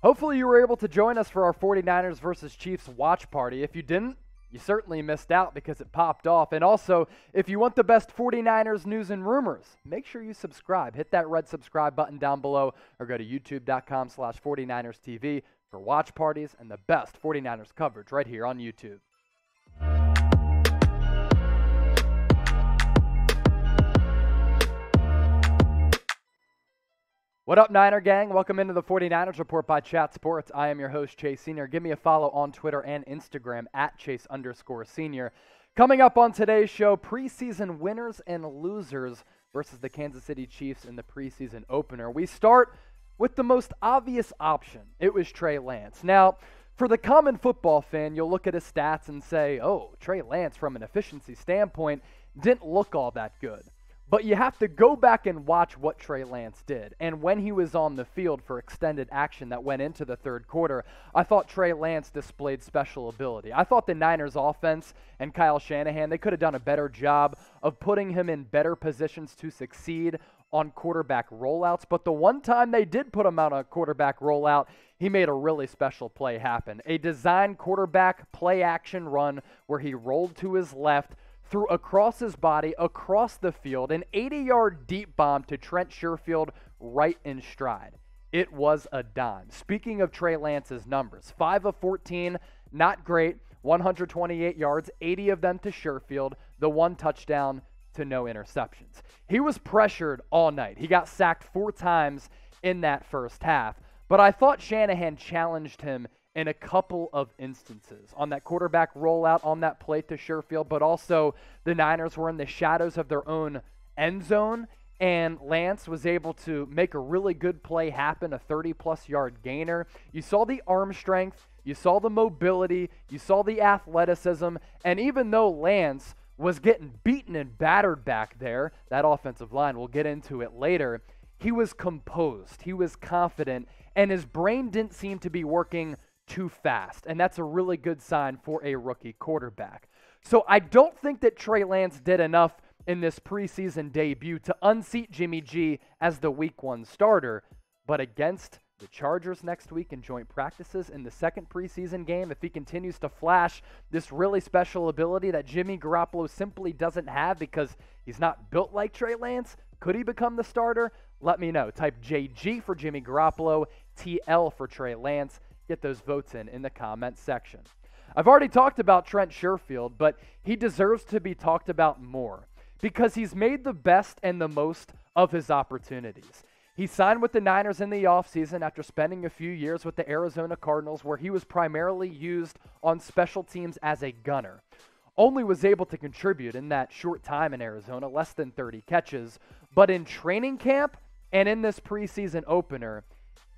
Hopefully you were able to join us for our 49ers versus Chiefs watch party. If you didn't, you certainly missed out because it popped off. And also, if you want the best 49ers news and rumors, make sure you subscribe. Hit that red subscribe button down below or go to youtube.com/49erstv for watch parties and the best 49ers coverage right here on YouTube. What up, Niner gang? Welcome into the 49ers Report by Chat Sports. I am your host, Chase Senior. Give me a follow on Twitter and Instagram at Chase_Senior. Coming up on today's show, preseason winners and losers versus the Kansas City Chiefs in the preseason opener. We start with the most obvious option. It was Trey Lance. Now, for the common football fan, you'll look at his stats and say, oh, Trey Lance, from an efficiency standpoint, didn't look all that good. But you have to go back and watch what Trey Lance did. And when he was on the field for extended action that went into the third quarter, I thought Trey Lance displayed special ability. I thought the Niners offense and Kyle Shanahan, they could have done a better job of putting him in better positions to succeed on quarterback rollouts. But the one time they did put him out on a quarterback rollout, he made a really special play happen. A design quarterback play action run where he rolled to his left, threw across his body, across the field, an 80-yard deep bomb to Trent Sherfield right in stride. It was a dime. Speaking of Trey Lance's numbers, 5 of 14, not great, 128 yards, 80 of them to Sherfield, the one touchdown to no interceptions. He was pressured all night. He got sacked 4 times in that first half, but I thought Shanahan challenged him in a couple of instances on that quarterback rollout, on that play to Sherfield, but also the Niners were in the shadows of their own end zone, and Lance was able to make a really good play happen, a 30-plus yard gainer. You saw the arm strength, you saw the mobility, you saw the athleticism, and even though Lance was getting beaten and battered back there, that offensive line, we'll get into it later, he was composed, he was confident, and his brain didn't seem to be working too fast, and that's a really good sign for a rookie quarterback. So I don't think that Trey Lance did enough in this preseason debut to unseat Jimmy G as the week 1 starter, but against the Chargers next week in joint practices in the second preseason game, if he continues to flash this really special ability that Jimmy Garoppolo simply doesn't have because he's not built like Trey Lance, could he become the starter? Let me know. Type JG for Jimmy Garoppolo, TL for Trey Lance. Get those votes in the comments section. I've already talked about Trent Sherfield, but he deserves to be talked about more because he's made the best and the most of his opportunities. He signed with the Niners in the offseason after spending a few years with the Arizona Cardinals, where he was primarily used on special teams as a gunner. Only was able to contribute in that short time in Arizona, less than 30 catches, but in training camp and in this preseason opener,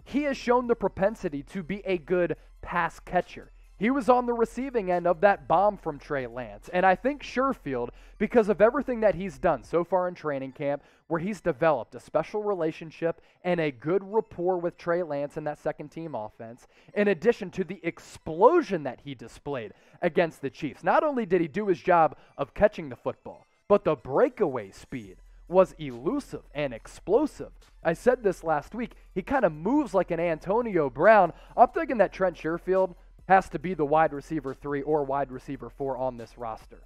he has shown the propensity to be a good pass catcher. He was on the receiving end of that bomb from Trey Lance. And I think Sherfield, because of everything that he's done so far in training camp, where he's developed a special relationship and a good rapport with Trey Lance in that second-team offense, in addition to the explosion that he displayed against the Chiefs. Not only did he do his job of catching the football, but the breakaway speed was elusive and explosive. I said this last week. He kind of moves like an Antonio Brown. I'm thinking that Trent Sherfield has to be the wide receiver 3 or wide receiver 4 on this roster.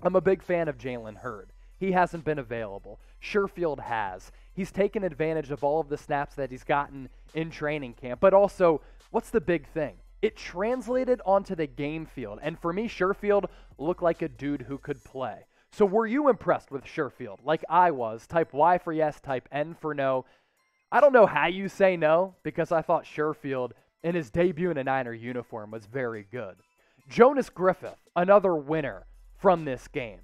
I'm a big fan of Jalen Hurd. He hasn't been available. Sherfield has. He's taken advantage of all of the snaps that he's gotten in training camp. But also, what's the big thing? It translated onto the game field. And for me, Sherfield looked like a dude who could play. So were you impressed with Sherfield? Like I was. Type Y for yes, type N for no. I don't know how you say no, because I thought Sherfield in his debut in a Niner uniform was very good. Jonas Griffith, another winner from this game.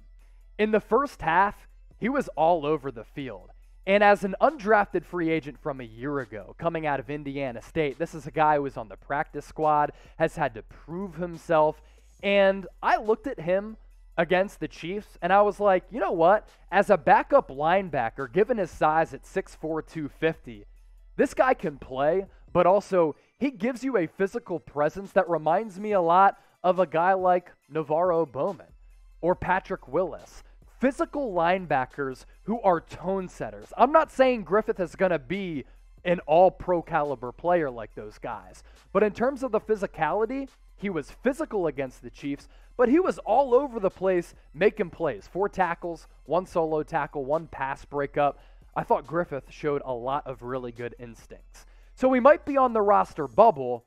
In the first half, he was all over the field. And as an undrafted free agent from a year ago, coming out of Indiana State, this is a guy who was on the practice squad, has had to prove himself. And I looked at him against the Chiefs, and I was like, you know what? As a backup linebacker, given his size at 6'4", 250, this guy can play, but also he gives you a physical presence that reminds me a lot of a guy like Navarro Bowman or Patrick Willis. Physical linebackers who are tone setters. I'm not saying Griffith is going to be an all-pro caliber player like those guys. But in terms of the physicality, he was physical against the Chiefs, but he was all over the place making plays. 4 tackles, 1 solo tackle, 1 pass breakup. I thought Griffith showed a lot of really good instincts. So he might be on the roster bubble.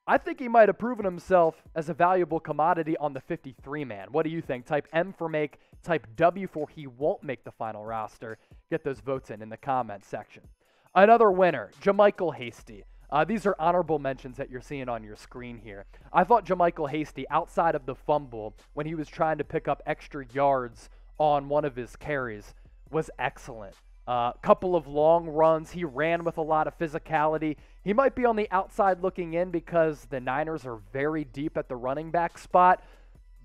I think he might have proven himself as a valuable commodity on the 53-man. What do you think? Type M for make, type W for he won't make the final roster. Get those votes in the comments section. Another winner, JaMycal Hasty. These are honorable mentions that you're seeing on your screen here. I thought JaMycal Hasty, outside of the fumble, when he was trying to pick up extra yards on one of his carries, was excellent. Couple of long runs. He ran with a lot of physicality. He might be on the outside looking in because the Niners are very deep at the running back spot,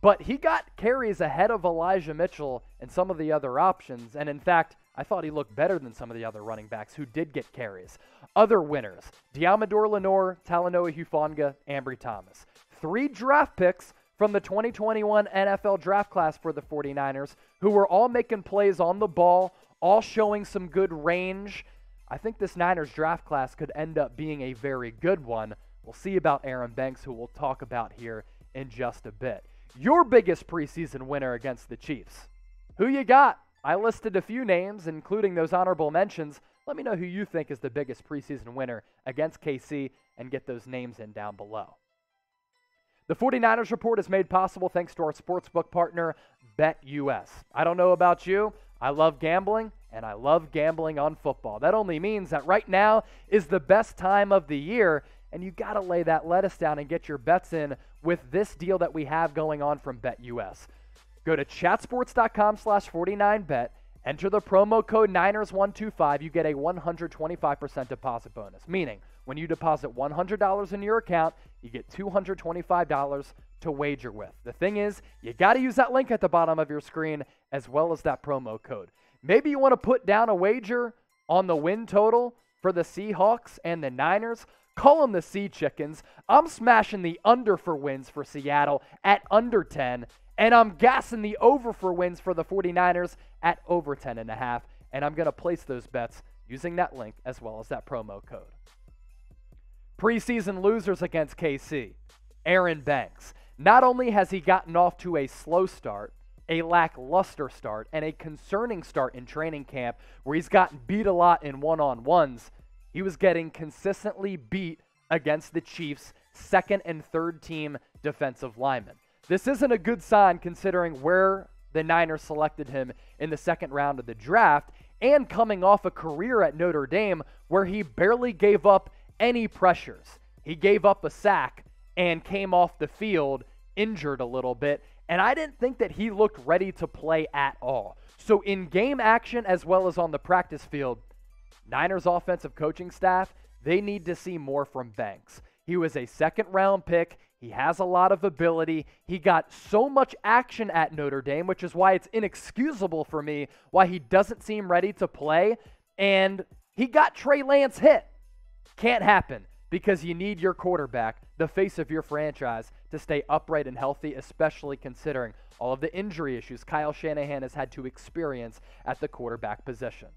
but he got carries ahead of Elijah Mitchell and some of the other options, and in fact, I thought he looked better than some of the other running backs who did get carries. Other winners, Deommodore, Lenoir, Talanoa Hufanga, Ambry Thomas. 3 draft picks from the 2021 NFL draft class for the 49ers who were all making plays on the ball, all showing some good range. I think this Niners draft class could end up being a very good one. We'll see about Aaron Banks, who we'll talk about here in just a bit. Your biggest preseason winner against the Chiefs. Who you got? I listed a few names, including those honorable mentions. Let me know who you think is the biggest preseason winner against KC and get those names in down below. The 49ers Report is made possible thanks to our sportsbook partner, BETUS. I don't know about you. I love gambling, and I love gambling on football. That only means that right now is the best time of the year, and you got to lay that lettuce down and get your bets in with this deal that we have going on from BETUS. Go to chatsports.com/49bet, enter the promo code Niners125, you get a 125% deposit bonus, meaning when you deposit $100 in your account, you get $225 to wager with. The thing is, you got to use that link at the bottom of your screen as well as that promo code. Maybe you want to put down a wager on the win total for the Seahawks and the Niners. Call them the Sea Chickens. I'm smashing the under for wins for Seattle at under 10, and I'm gassing the over for wins for the 49ers at over 10.5, and I'm going to place those bets using that link as well as that promo code. Preseason losers against KC. Aaron Banks. Not only has he gotten off to a slow start, a lackluster start, and a concerning start in training camp where he's gotten beat a lot in one-on-ones, he was getting consistently beat against the Chiefs' second and third team defensive linemen. This isn't a good sign considering where the Niners selected him in the second round of the draft and coming off a career at Notre Dame where he barely gave up any pressures. He gave up a sack and came off the field injured a little bit, and I didn't think that he looked ready to play at all. So in game action as well as on the practice field, Niners offensive coaching staff, they need to see more from Banks. He was a second-round pick. He has a lot of ability. He got so much action at Notre Dame, which is why it's inexcusable for me why he doesn't seem ready to play. And he got Trey Lance hit. Can't happen because you need your quarterback, the face of your franchise, to stay upright and healthy, especially considering all of the injury issues Kyle Shanahan has had to experience at the quarterback position.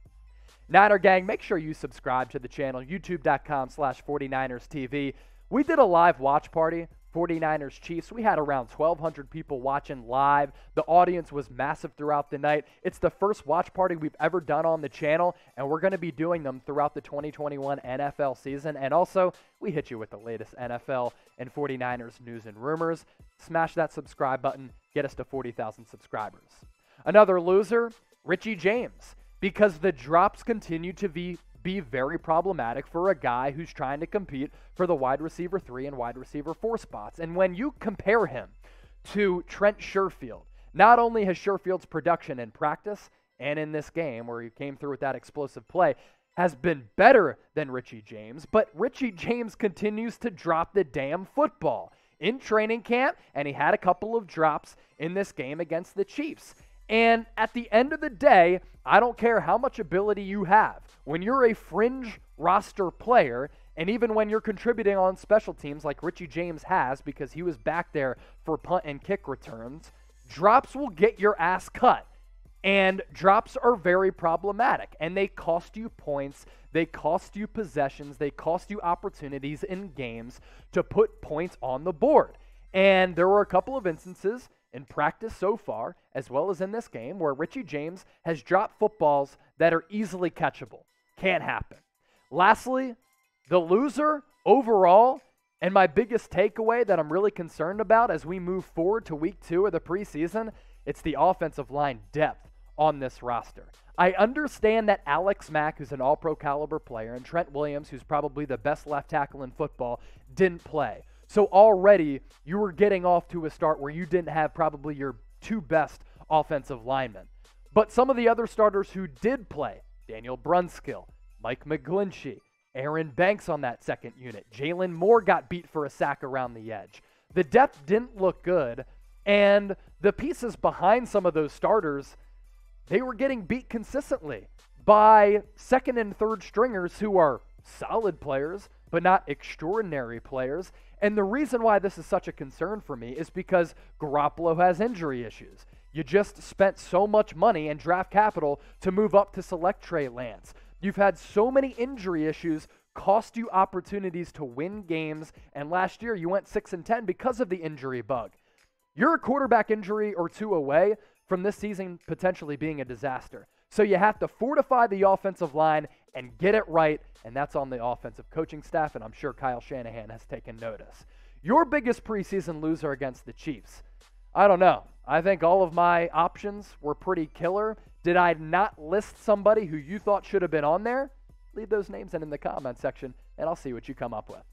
Niner Gang, make sure you subscribe to the channel, youtube.com/49erstv. We did a live watch party, 49ers Chiefs. We had around 1,200 people watching live. The audience was massive throughout the night. It's the first watch party we've ever done on the channel, and we're going to be doing them throughout the 2021 NFL season. And also, we hit you with the latest NFL and 49ers news and rumors. Smash that subscribe button. Get us to 40,000 subscribers. Another loser, Richie James, because the drops continue to be very problematic for a guy who's trying to compete for the wide receiver 3 and wide receiver 4 spots. And when you compare him to Trent Sherfield, not only has Sherfield's production in practice and in this game where he came through with that explosive play has been better than Richie James, but Richie James continues to drop the damn football in training camp, and he had a couple of drops in this game against the Chiefs. And at the end of the day, I don't care how much ability you have. When you're a fringe roster player, and even when you're contributing on special teams like Richie James has because he was back there for punt and kick returns, drops will get your ass cut. And drops are very problematic, and they cost you points, they cost you possessions, they cost you opportunities in games to put points on the board. And there were a couple of instances in practice so far, as well as in this game, where Richie James has dropped footballs that are easily catchable. Can't happen. Lastly, the loser overall, and my biggest takeaway that I'm really concerned about as we move forward to week 2 of the preseason, it's the offensive line depth on this roster. I understand that Alex Mack, who's an all-pro caliber player, and Trent Williams, who's probably the best left tackle in football, didn't play. So already you were getting off to a start where you didn't have probably your 2 best offensive linemen. But some of the other starters who did play, Daniel Brunskill, Mike McGlinchey, Aaron Banks on that second unit, Jalen Moore got beat for a sack around the edge. The depth didn't look good, and the pieces behind some of those starters, they were getting beat consistently by second and third stringers who are solid players, but not extraordinary players. And the reason why this is such a concern for me is because Garoppolo has injury issues. You just spent so much money and draft capital to move up to select Trey Lance. You've had so many injury issues cost you opportunities to win games, and last year you went 6-10 because of the injury bug. You're a quarterback injury or 2 away from this season potentially being a disaster. So you have to fortify the offensive line and get it right, and that's on the offensive coaching staff, and I'm sure Kyle Shanahan has taken notice. Your biggest preseason loser against the Chiefs? I don't know. I think all of my options were pretty killer. Did I not list somebody who you thought should have been on there? Leave those names in the comment section, and I'll see what you come up with.